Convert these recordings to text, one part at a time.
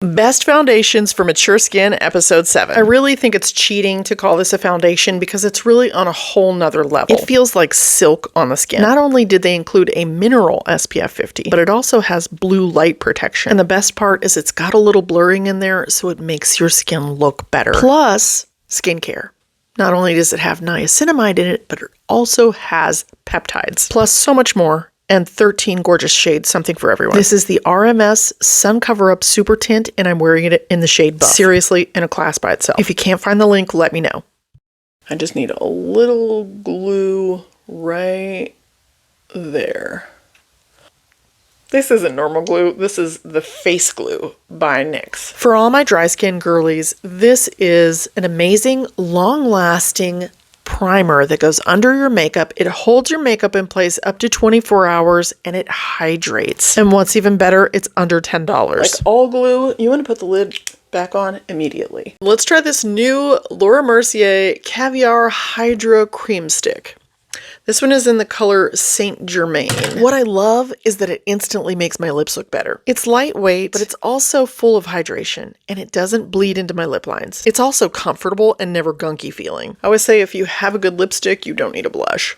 Best foundations for mature skin, episode 7. I really think it's cheating to call this a foundation because it's really on a whole nother level. It feels like silk on the skin. Not only did they include a mineral SPF 50, but it also has blue light protection. And the best part is it's got a little blurring in there, so it makes your skin look better. Plus, skincare. Not only does it have niacinamide in it, but it also has peptides. Plus so much more. And 13 gorgeous shades, something for everyone. This is the RMS SunCoverup Super Tint, and I'm wearing it in the shade Buff. Seriously, in a class by itself. If you can't find the link, let me know. I just need a little glue right there. This isn't normal glue. This is the face glue by NYX. For all my dry skin girlies, this is an amazing, long-lasting primer that goes under your makeup. It holds your makeup in place up to 24 hours and it hydrates. And what's even better, it's under $10. Like all glue, you want to put the lid back on immediately. Let's try this new Laura Mercier Caviar Hydra Cream Stick. This one is in the color Saint Germain. What I love is that it instantly makes my lips look better. It's lightweight, but it's also full of hydration, and it doesn't bleed into my lip lines. It's also comfortable and never gunky feeling. I always say if you have a good lipstick, you don't need a blush.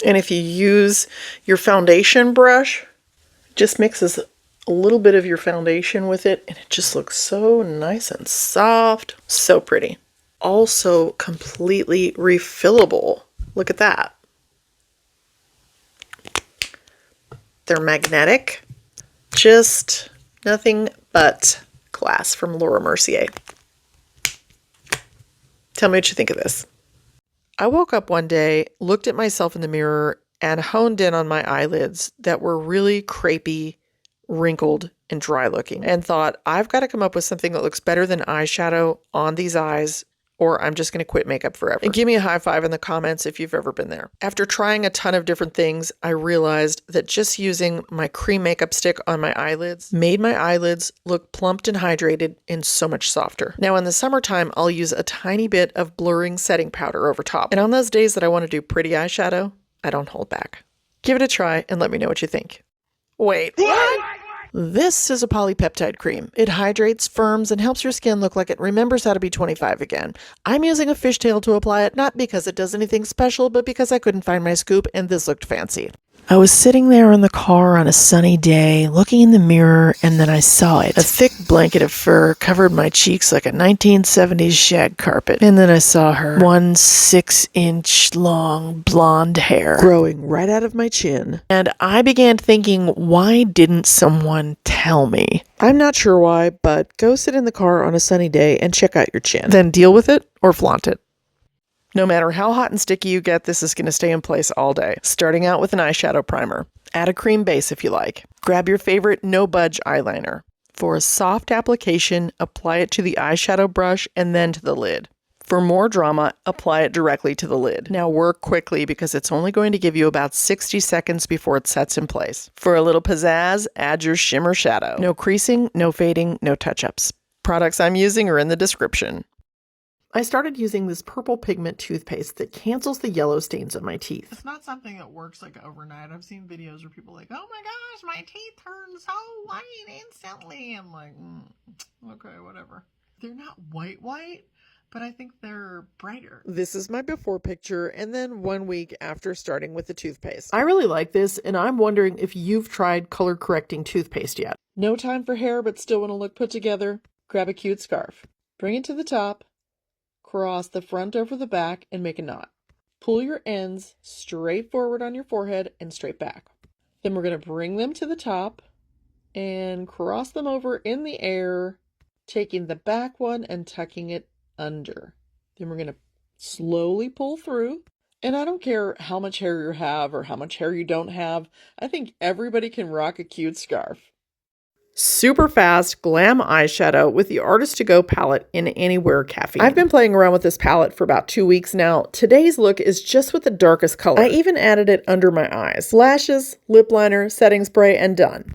And if you use your foundation brush, it just mixes a little bit of your foundation with it, and it just looks so nice and soft. So pretty. Also completely refillable. Look at that. They're magnetic. Just nothing but class from Laura Mercier. Tell me what you think of this. I woke up one day, looked at myself in the mirror, and honed in on my eyelids that were really crepey, wrinkled, and dry looking, and thought, I've got to come up with something that looks better than eyeshadow on these eyes, or I'm just going to quit makeup forever. And give me a high five in the comments if you've ever been there. After trying a ton of different things, I realized that just using my cream makeup stick on my eyelids made my eyelids look plumped and hydrated and so much softer. Now in the summertime, I'll use a tiny bit of blurring setting powder over top. And on those days that I want to do pretty eyeshadow, I don't hold back. Give it a try and let me know what you think. Wait, what? This is a polypeptide cream. It hydrates, firms, and helps your skin look like it remembers how to be 25 again. I'm using a fishtail to apply it, not because it does anything special, but because I couldn't find my scoop and this looked fancy. I was sitting there in the car on a sunny day, looking in the mirror, and then I saw it. A thick blanket of fur covered my cheeks like a 1970s shag carpet. And then I saw her. 1 6-inch long blonde hair growing right out of my chin. And I began thinking, why didn't someone tell me? I'm not sure why, but go sit in the car on a sunny day and check out your chin. Then deal with it or flaunt it. No matter how hot and sticky you get, this is going to stay in place all day. Starting out with an eyeshadow primer. Add a cream base if you like. Grab your favorite No Budge eyeliner. For a soft application, apply it to the eyeshadow brush and then to the lid. For more drama, apply it directly to the lid. Now work quickly because it's only going to give you about 60 seconds before it sets in place. For a little pizzazz, add your shimmer shadow. No creasing, no fading, no touch-ups. Products I'm using are in the description. I started using this purple pigment toothpaste that cancels the yellow stains on my teeth. It's not something that works like overnight. I've seen videos where people are like, oh my gosh, my teeth turn so white instantly. I'm like, okay, whatever. They're not white, but I think they're brighter. This is my before picture and then 1 week after starting with the toothpaste. I really like this, and I'm wondering if you've tried color correcting toothpaste yet. No time for hair, but still want to look put together? Grab a cute scarf. Bring it to the top. Cross the front over the back and make a knot. Pull your ends straight forward on your forehead and straight back. Then we're going to bring them to the top and cross them over in the air, taking the back one and tucking it under. Then we're going to slowly pull through. And I don't care how much hair you have or how much hair you don't have. I think everybody can rock a cute scarf. Super fast glam eyeshadow with the Artist to Go palette in Anywhere Caffeine. I've been playing around with this palette for about 2 weeks now. Today's look is just with the darkest color. I even added it under my eyes. Lashes, lip liner, setting spray, and done.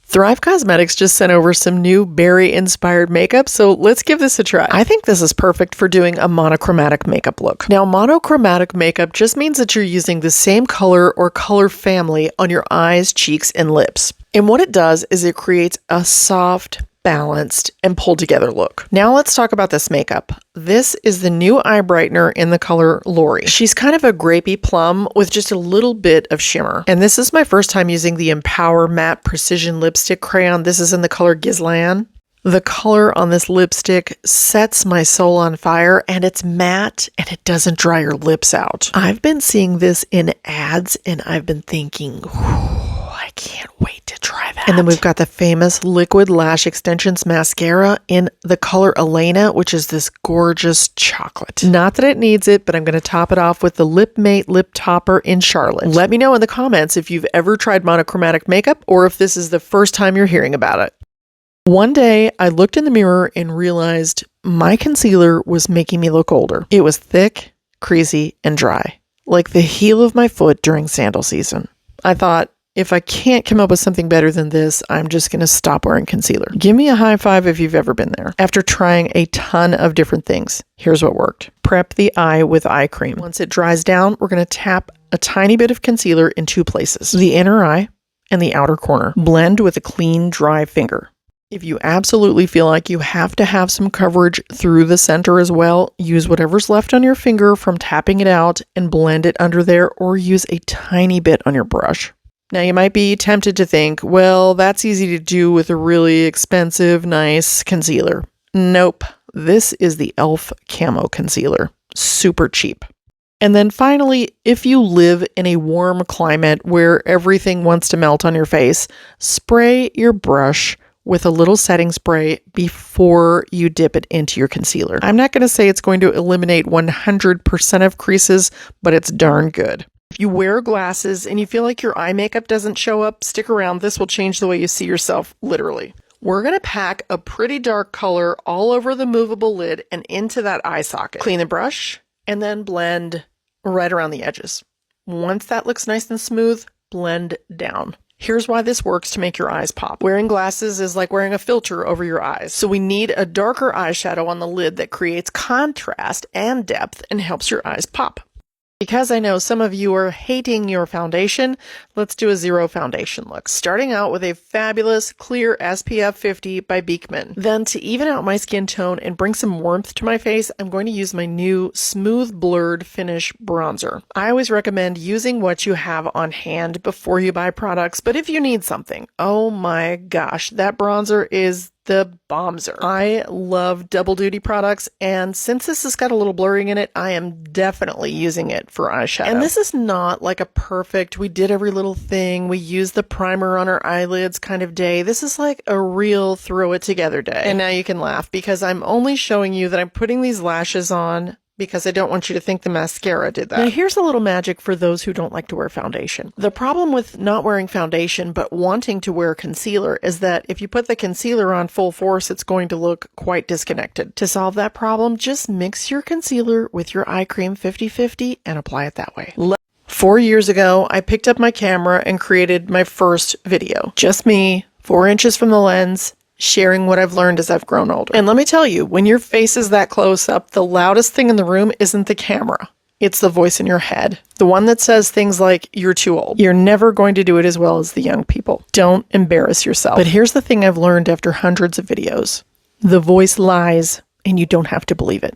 Thrive Causemetics just sent over some new berry-inspired makeup, so let's give this a try. I think this is perfect for doing a monochromatic makeup look. Now, monochromatic makeup just means that you're using the same color or color family on your eyes, cheeks, and lips. And what it does is it creates a soft, balanced, and pulled together look. Now let's talk about this makeup. This is the new eye brightener in the color Lori. She's kind of a grapey plum with just a little bit of shimmer. And this is my first time using the Empower Matte Precision Lipstick Crayon. This is in the color Gizlan. The color on this lipstick sets my soul on fire, and it's matte and it doesn't dry your lips out. I've been seeing this in ads and I've been thinking, I can't wait to try that. And then we've got the famous Liquid Lash Extensions Mascara in the color Elena, which is this gorgeous chocolate. Not that it needs it, but I'm going to top it off with the Lip Mate Lip Topper in Charlotte. Let me know in the comments if you've ever tried monochromatic makeup or if this is the first time you're hearing about it. One day, I looked in the mirror and realized my concealer was making me look older. It was thick, creasy, and dry, like the heel of my foot during sandal season. I thought, if I can't come up with something better than this, I'm just going to stop wearing concealer. Give me a high five if you've ever been there. After trying a ton of different things, here's what worked. Prep the eye with eye cream. Once it dries down, we're going to tap a tiny bit of concealer in two places, the inner eye and the outer corner. Blend with a clean, dry finger. If you absolutely feel like you have to have some coverage through the center as well, use whatever's left on your finger from tapping it out and blend it under there, or use a tiny bit on your brush. Now, you might be tempted to think, well, that's easy to do with a really expensive, nice concealer. Nope. This is the e.l.f. Camo Concealer. Super cheap. And then finally, if you live in a warm climate where everything wants to melt on your face, spray your brush with a little setting spray before you dip it into your concealer. I'm not going to say it's going to eliminate 100% of creases, but it's darn good. If you wear glasses and you feel like your eye makeup doesn't show up, stick around. This will change the way you see yourself, literally. We're going to pack a pretty dark color all over the movable lid and into that eye socket. Clean the brush and then blend right around the edges. Once that looks nice and smooth, blend down. Here's why this works to make your eyes pop. Wearing glasses is like wearing a filter over your eyes. So we need a darker eyeshadow on the lid that creates contrast and depth and helps your eyes pop. Because I know some of you are hating your foundation, let's do a zero foundation look. Starting out with a fabulous clear SPF 50 by Beekman. Then to even out my skin tone and bring some warmth to my face, I'm going to use my new Smooth Blurred Finish bronzer. I always recommend using what you have on hand before you buy products, but if you need something, oh my gosh, that bronzer is the bombzer. I love double duty products, and since this has got a little blurring in it, I am definitely using it for eyeshadow. And this is not like a perfect, we did every little thing, we used the primer on our eyelids kind of day. This is like a real throw it together day. And now you can laugh because I'm only showing you that I'm putting these lashes on because I don't want you to think the mascara did that. Now here's a little magic for those who don't like to wear foundation. The problem with not wearing foundation but wanting to wear concealer is that if you put the concealer on full force, it's going to look quite disconnected. To solve that problem, just mix your concealer with your eye cream 50-50 and apply it that way. 4 years ago, I picked up my camera and created my first video. Just me, 4 inches from the lens, sharing what I've learned as I've grown older. And let me tell you, when your face is that close up, the loudest thing in the room isn't the camera. It's the voice in your head. The one that says things like, you're too old. You're never going to do it as well as the young people. Don't embarrass yourself. But here's the thing I've learned after hundreds of videos. The voice lies, and you don't have to believe it.